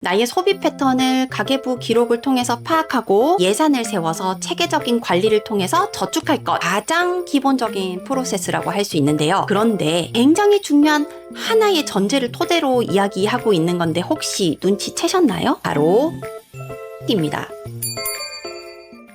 나의 소비 패턴을 가계부 기록을 통해서 파악하고 예산을 세워서 체계적인 관리를 통해서 저축할 것. 가장 기본적인 프로세스라고 할 수 있는데요. 그런데 굉장히 중요한 하나의 전제를 토대로 이야기하고 있는 건데 혹시 눈치채셨나요? 바로 입니다.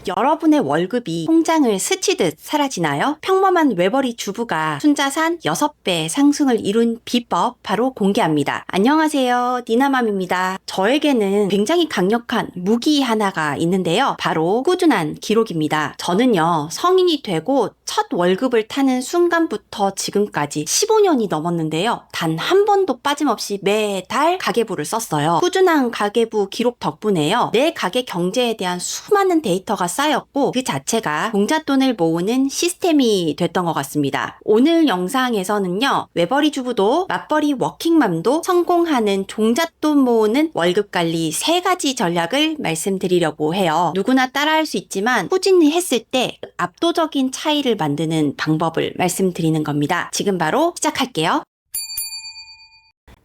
여러분의 월급이 통장을 스치듯 사라지나요? 평범한 외벌이 주부가 순자산 6배 상승을 이룬 비법 바로 공개합니다. 안녕하세요, 니나맘입니다. 저에게는 굉장히 강력한 무기 하나가 있는데요. 바로 꾸준한 기록입니다. 저는요, 성인이 되고 첫 월급을 타는 순간부터 지금까지 15년이 넘었는데요. 단 한 번도 빠짐없이 매달 가계부를 썼어요. 꾸준한 가계부 기록 덕분에요. 내 가계 경제에 대한 수많은 데이터가 쌓였고 그 자체가 종잣돈을 모으는 시스템이 됐던 것 같습니다. 오늘 영상에서는요. 외벌이 주부도 맞벌이 워킹맘도 성공하는 종잣돈 모으는 월급관리 3가지 전략을 말씀드리려고 해요. 누구나 따라할 수 있지만 꾸준히 했을 때 압도적인 차이를 만드는 방법을 말씀드리는 겁니다. 지금 바로 시작할게요.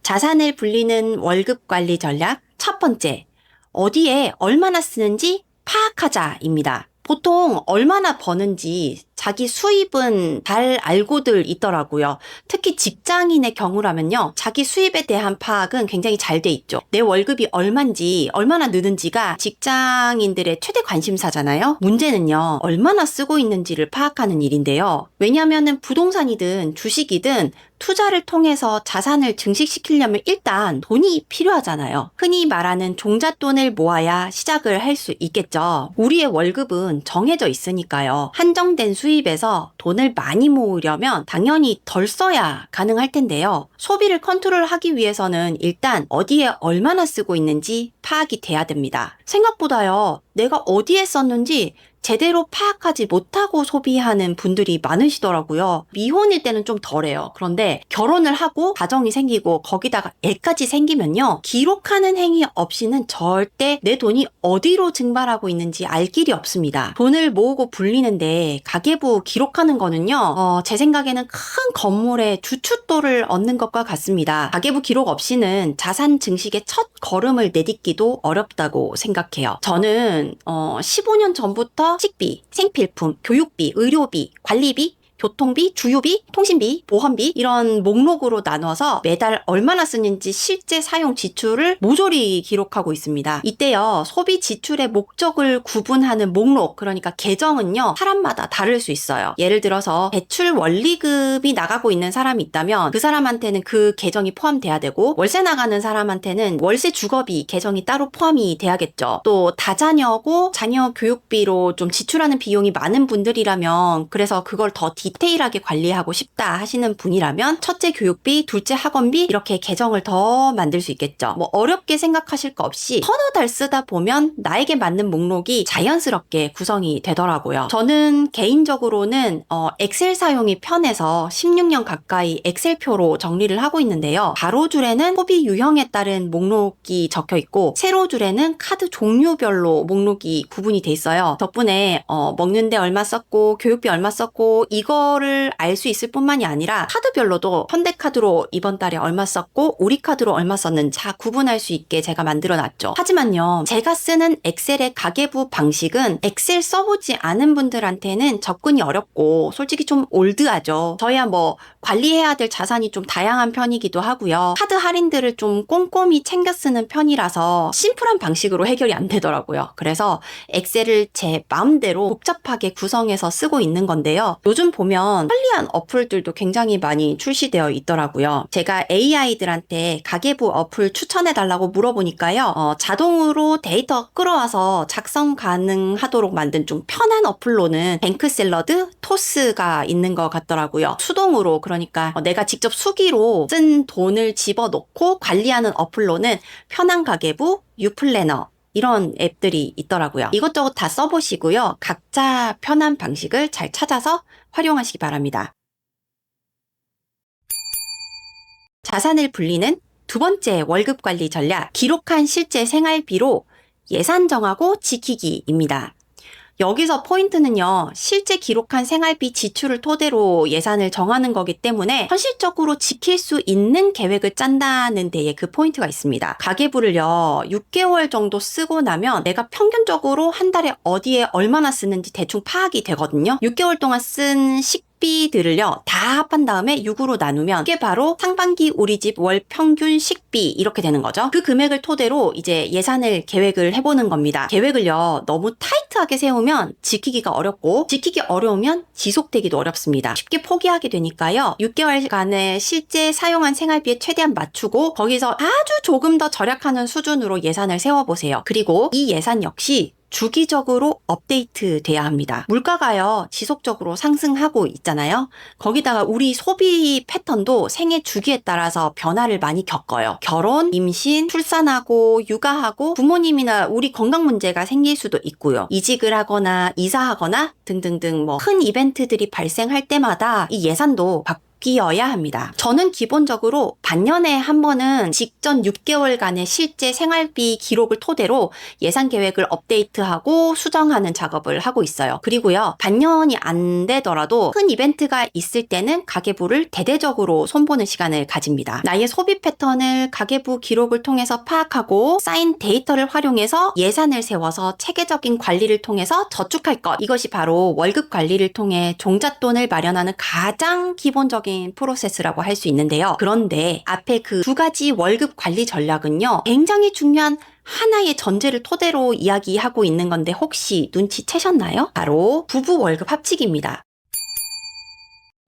자산을 불리는 월급관리 전략 첫 번째, 어디에 얼마나 쓰는지 파악하자입니다. 보통 얼마나 버는지 자기 수입은 잘 알고들 있더라고요. 특히 직장인의 경우라면요. 자기 수입에 대한 파악은 굉장히 잘 돼 있죠. 내 월급이 얼만지, 얼마나 느는지가 직장인들의 최대 관심사잖아요. 문제는요. 얼마나 쓰고 있는지를 파악하는 일인데요. 왜냐하면 부동산이든 주식이든 투자를 통해서 자산을 증식시키려면 일단 돈이 필요하잖아요. 흔히 말하는 종잣돈을 모아야 시작을 할 수 있겠죠. 우리의 월급은 정해져 있으니까요. 한정된 수입에서 돈을 많이 모으려면 당연히 덜 써야 가능할 텐데요. 소비를 컨트롤하기 위해서는 일단 어디에 얼마나 쓰고 있는지 파악이 돼야 됩니다. 생각보다요. 내가 어디에 썼는지 제대로 파악하지 못하고 소비하는 분들이 많으시더라고요. 미혼일 때는 좀 덜해요. 그런데 결혼을 하고 가정이 생기고 거기다가 애까지 생기면요. 기록하는 행위 없이는 절대 내 돈이 어디로 증발하고 있는지 알 길이 없습니다. 돈을 모으고 불리는데 가계부 기록하는 거는요. 제 생각에는 큰 건물의 주춧돌을 얻는 것과 같습니다. 가계부 기록 없이는 자산 증식의 첫 걸음을 내딛기도 어렵다고 생각해요. 저는 15년 전부터 식비, 생필품, 교육비, 의료비, 관리비, 교통비, 주유비, 통신비, 보험비 이런 목록으로 나눠서 매달 얼마나 쓰는지 실제 사용 지출을 모조리 기록하고 있습니다. 이때요. 소비 지출의 목적을 구분하는 목록, 그러니까 계정은요. 사람마다 다를 수 있어요. 예를 들어서 대출 원리금이 나가고 있는 사람이 있다면 그 사람한테는 그 계정이 포함돼야 되고 월세 나가는 사람한테는 월세 주거비 계정이 따로 포함이 돼야겠죠. 또 다자녀고 자녀 교육비로 좀 지출하는 비용이 많은 분들이라면 그래서 그걸 더 디테일하게 관리하고 싶다 하시는 분이라면 첫째 교육비, 둘째 학원비 이렇게 계정을 더 만들 수 있겠죠. 뭐 어렵게 생각하실 거 없이 서너 달 쓰다 보면 나에게 맞는 목록이 자연스럽게 구성이 되더라고요. 저는 개인적으로는 엑셀 사용이 편해서 16년 가까이 엑셀표로 정리를 하고 있는데요. 가로줄에는 소비 유형에 따른 목록이 적혀 있고 세로줄에는 카드 종류별로 목록이 구분이 돼 있어요. 덕분에 먹는데 얼마 썼고 교육비 얼마 썼고 이거를 알 수 있을 뿐만이 아니라 카드별로도 현대카드로 이번 달에 얼마 썼고 우리카드로 얼마 썼는지 다 구분할 수 있게 제가 만들어 놨죠. 하지만요. 제가 쓰는 엑셀의 가계부 방식은 엑셀 써보지 않은 분들한테는 접근이 어렵고 솔직히 좀 올드하죠. 저야 뭐 관리해야 될 자산이 좀 다양한 편이기도 하고요. 카드 할인들을 좀 꼼꼼히 챙겨 쓰는 편이라서 심플한 방식으로 해결이 안 되더라고요. 그래서 엑셀을 제 마음대로 복잡하게 구성해서 쓰고 있는 건데요. 요즘 보면 편리한 어플들도 굉장히 많이 출시되어 있더라고요. 제가 AI들한테 가계부 어플 추천해달라고 물어보니까요. 자동으로 데이터 끌어와서 작성 가능하도록 만든 좀 편한 어플로는 뱅크샐러드, 토스가 있는 것 같더라고요. 수동으로 그러니까 내가 직접 수기로 쓴 돈을 집어넣고 관리하는 어플로는 편한 가계부, 유플래너 이런 앱들이 있더라고요. 이것저것 다 써보시고요. 각자 편한 방식을 잘 찾아서 활용하시기 바랍니다. 자산을 불리는 두 번째 월급 관리 전략, 기록한 실제 생활비로 예산 정하고 지키기입니다. 여기서 포인트는요, 실제 기록한 생활비 지출을 토대로 예산을 정하는 거기 때문에 현실적으로 지킬 수 있는 계획을 짠다는 데에 그 포인트가 있습니다. 가계부를요, 6개월 정도 쓰고 나면 내가 평균적으로 한 달에 어디에 얼마나 쓰는지 대충 파악이 되거든요. 6개월 동안 쓴 식비들을요 다 합한 다음에 6으로 나누면 이게 바로 상반기 우리 집 월 평균 식비 이렇게 되는 거죠. 그 금액을 토대로 이제 예산을 계획을 해보는 겁니다. 계획을요 너무 타이트하게 세우면 지키기가 어렵고 지키기 어려우면 지속되기도 어렵습니다. 쉽게 포기하게 되니까요 6개월간의 실제 사용한 생활비에 최대한 맞추고 거기서 아주 조금 더 절약하는 수준으로 예산을 세워보세요. 그리고 이 예산 역시 주기적으로 업데이트 돼야 합니다. 물가가요 지속적으로 상승하고 있잖아요. 거기다가 우리 소비 패턴도 생애 주기에 따라서 변화를 많이 겪어요. 결혼, 임신, 출산하고 육아하고 부모님이나 우리 건강 문제가 생길 수도 있고요. 이직을 하거나 이사하거나 등등등 뭐 큰 이벤트들이 발생할 때마다 이 예산도 바뀌어야 합니다. 저는 기본적으로 반년에 한 번은 직전 6개월간의 실제 생활비 기록을 토대로 예산 계획을 업데이트하고 수정하는 작업을 하고 있어요. 그리고요, 반년이 안 되더라도 큰 이벤트가 있을 때는 가계부를 대대적으로 손보는 시간을 가집니다. 나의 소비 패턴을 가계부 기록을 통해서 파악하고 쌓인 데이터를 활용해서 예산을 세워서 체계적인 관리를 통해서 저축할 것. 이것이 바로 월급 관리를 통해 종잣돈을 마련하는 가장 기본적인 프로세스라고 할 수 있는데요. 그런데 앞에 그 두 가지 월급 관리 전략은요, 굉장히 중요한 하나의 전제를 토대로 이야기하고 있는 건데 혹시 눈치채셨나요? 바로 부부 월급 합치기입니다.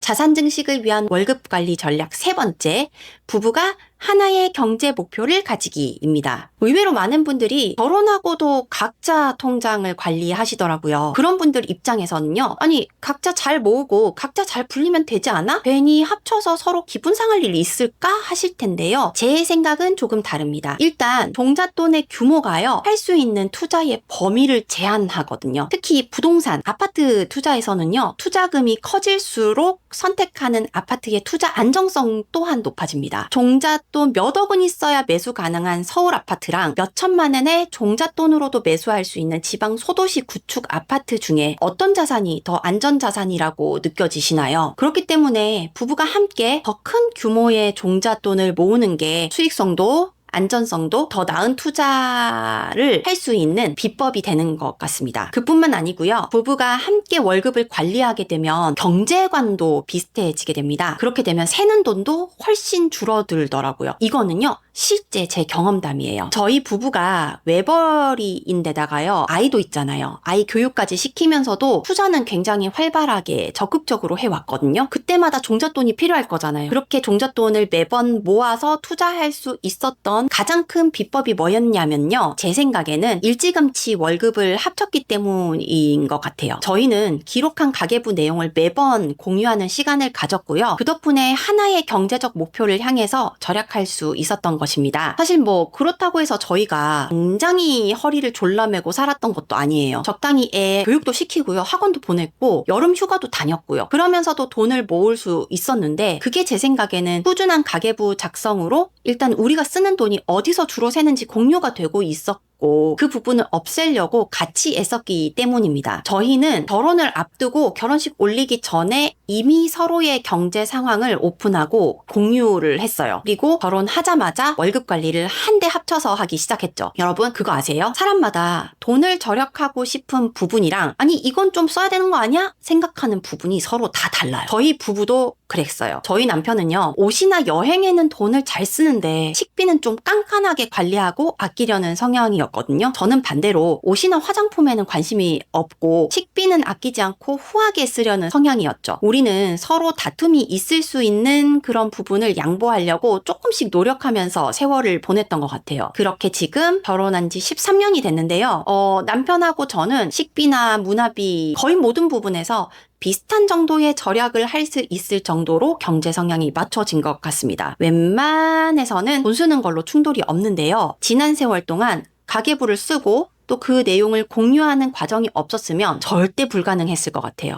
자산 증식을 위한 월급 관리 전략 세 번째, 부부가 하나의 경제 목표를 가지기입니다. 의외로 많은 분들이 결혼하고도 각자 통장을 관리하시더라고요. 그런 분들 입장에서는요, 아니 각자 잘 모으고 각자 잘 불리면 되지 않아? 괜히 합쳐서 서로 기분 상할 일이 있을까? 하실 텐데요. 제 생각은 조금 다릅니다. 일단 종잣돈의 규모가요, 할 수 있는 투자의 범위를 제한하거든요. 특히 부동산, 아파트 투자에서는요, 투자금이 커질수록 선택하는 아파트의 투자 안정성 또한 높아집니다. 종잣돈 몇억 원 있어야 매수 가능한 서울 아파트랑 몇 천만 원의 종잣돈으로도 매수할 수 있는 지방 소도시 구축 아파트 중에 어떤 자산이 더 안전자산이라고 느껴지시나요? 그렇기 때문에 부부가 함께 더 큰 규모의 종잣돈을 모으는 게 수익성도 안전성도 더 나은 투자를 할 수 있는 비법이 되는 것 같습니다. 그뿐만 아니고요. 부부가 함께 월급을 관리하게 되면 경제관도 비슷해지게 됩니다. 그렇게 되면 새는 돈도 훨씬 줄어들더라고요. 이거는요, 실제 제 경험담이에요. 저희 부부가 외벌이인데다가요, 아이도 있잖아요. 아이 교육까지 시키면서도 투자는 굉장히 활발하게 적극적으로 해왔거든요. 그때마다 종잣돈이 필요할 거잖아요. 그렇게 종잣돈을 매번 모아서 투자할 수 있었던 가장 큰 비법이 뭐였냐면요, 제 생각에는 일찌감치 월급을 합쳤기 때문인 것 같아요. 저희는 기록한 가계부 내용을 매번 공유하는 시간을 가졌고요. 그 덕분에 하나의 경제적 목표를 향해서 절약할 수 있었던 것입니다. 사실 뭐 그렇다고 해서 저희가 굉장히 허리를 졸라매고 살았던 것도 아니에요. 적당히 애 교육도 시키고요. 학원도 보냈고 여름 휴가도 다녔고요. 그러면서도 돈을 모을 수 있었는데 그게 제 생각에는 꾸준한 가계부 작성으로 일단 우리가 쓰는 돈이 어디서 주로 새는지 공유가 되고 있었고 그 부분을 없애려고 같이 애썼기 때문입니다. 저희는 결혼을 앞두고 결혼식 올리기 전에 이미 서로의 경제 상황을 오픈하고 공유를 했어요. 그리고 결혼하자마자 월급 관리를 한데 합쳐서 하기 시작했죠. 여러분 그거 아세요? 사람마다 돈을 절약하고 싶은 부분이랑 아니 이건 좀 써야 되는 거 아니야? 생각하는 부분이 서로 다 달라요. 저희 부부도 그랬어요. 저희 남편은요, 옷이나 여행에는 돈을 잘 쓰는데 식비는 좀 깐깐하게 관리하고 아끼려는 성향이었거든요. 저는 반대로 옷이나 화장품에는 관심이 없고 식비는 아끼지 않고 후하게 쓰려는 성향이었죠. 우리는 서로 다툼이 있을 수 있는 그런 부분을 양보하려고 조금씩 노력하면서 세월을 보냈던 것 같아요. 그렇게 지금 결혼한 지 13년이 됐는데요. 남편하고 저는 식비나 문화비 거의 모든 부분에서 비슷한 정도의 절약을 할 수 있을 정도로 경제 성향이 맞춰진 것 같습니다. 웬만해서는 돈 쓰는 걸로 충돌이 없는데요. 지난 세월 동안 가계부를 쓰고 또 그 내용을 공유하는 과정이 없었으면 절대 불가능했을 것 같아요.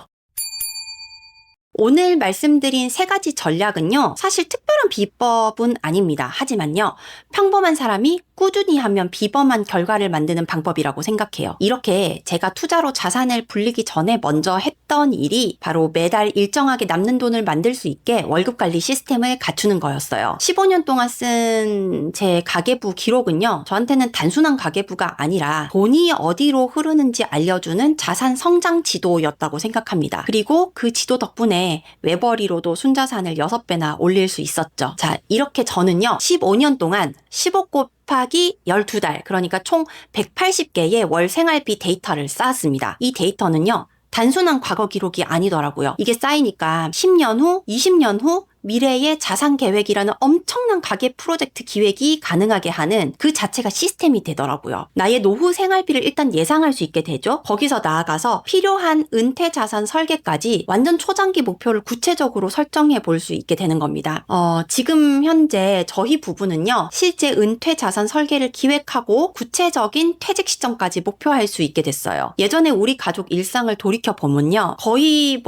오늘 말씀드린 3가지 전략은요, 사실 특별한 비법은 아닙니다. 하지만요, 평범한 사람이 꾸준히 하면 비범한 결과를 만드는 방법이라고 생각해요. 이렇게 제가 투자로 자산을 불리기 전에 먼저 했던 일이 바로 매달 일정하게 남는 돈을 만들 수 있게 월급 관리 시스템을 갖추는 거였어요. 15년 동안 쓴 제 가계부 기록은요, 저한테는 단순한 가계부가 아니라 돈이 어디로 흐르는지 알려주는 자산 성장 지도였다고 생각합니다. 그리고 그 지도 덕분에 외벌이로도 순자산을 6배나 올릴 수 있었죠. 자, 이렇게 저는요, 15년 동안 15 곱하기 12달, 그러니까 총 180개의 월 생활비 데이터를 쌓았습니다. 이 데이터는요, 단순한 과거 기록이 아니더라고요. 이게 쌓이니까 10년 후, 20년 후 미래의 자산 계획이라는 엄청난 가계 프로젝트 기획이 가능하게 하는 그 자체가 시스템이 되더라고요. 나의 노후 생활비를 일단 예상할 수 있게 되죠. 거기서 나아가서 필요한 은퇴 자산 설계까지 완전 초장기 목표를 구체적으로 설정해 볼 수 있게 되는 겁니다. 지금 현재 저희 부부는요, 실제 은퇴 자산 설계를 기획하고 구체적인 퇴직 시점까지 목표할 수 있게 됐어요. 예전에 우리 가족 일상을 돌이켜 보면요, 거의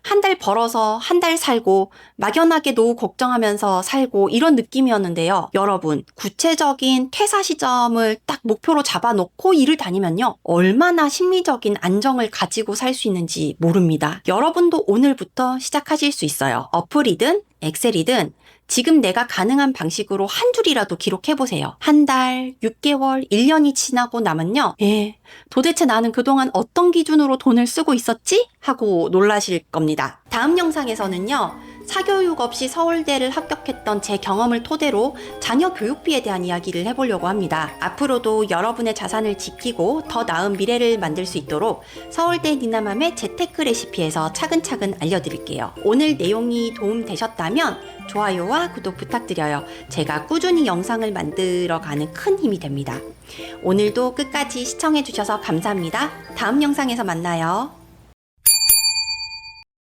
한 달 벌어서 한 달 살고 막연하게 노후 걱정하면서 살고 이런 느낌이었는데요. 여러분, 구체적인 퇴사 시점을 딱 목표로 잡아놓고 일을 다니면요, 얼마나 심리적인 안정을 가지고 살 수 있는지 모릅니다. 여러분도 오늘부터 시작하실 수 있어요. 어플이든 엑셀이든 지금 내가 가능한 방식으로 한 줄이라도 기록해보세요. 한 달, 6개월, 1년이 지나고 나면요, 도대체 나는 그동안 어떤 기준으로 돈을 쓰고 있었지? 하고 놀라실 겁니다. 다음 영상에서는요, 사교육 없이 서울대를 합격했던 제 경험을 토대로 자녀 교육비에 대한 이야기를 해보려고 합니다. 앞으로도 여러분의 자산을 지키고 더 나은 미래를 만들 수 있도록 서울대 니나맘의 재테크 레시피에서 차근차근 알려드릴게요. 오늘 내용이 도움되셨다면 좋아요와 구독 부탁드려요. 제가 꾸준히 영상을 만들어가는 큰 힘이 됩니다. 오늘도 끝까지 시청해주셔서 감사합니다. 다음 영상에서 만나요.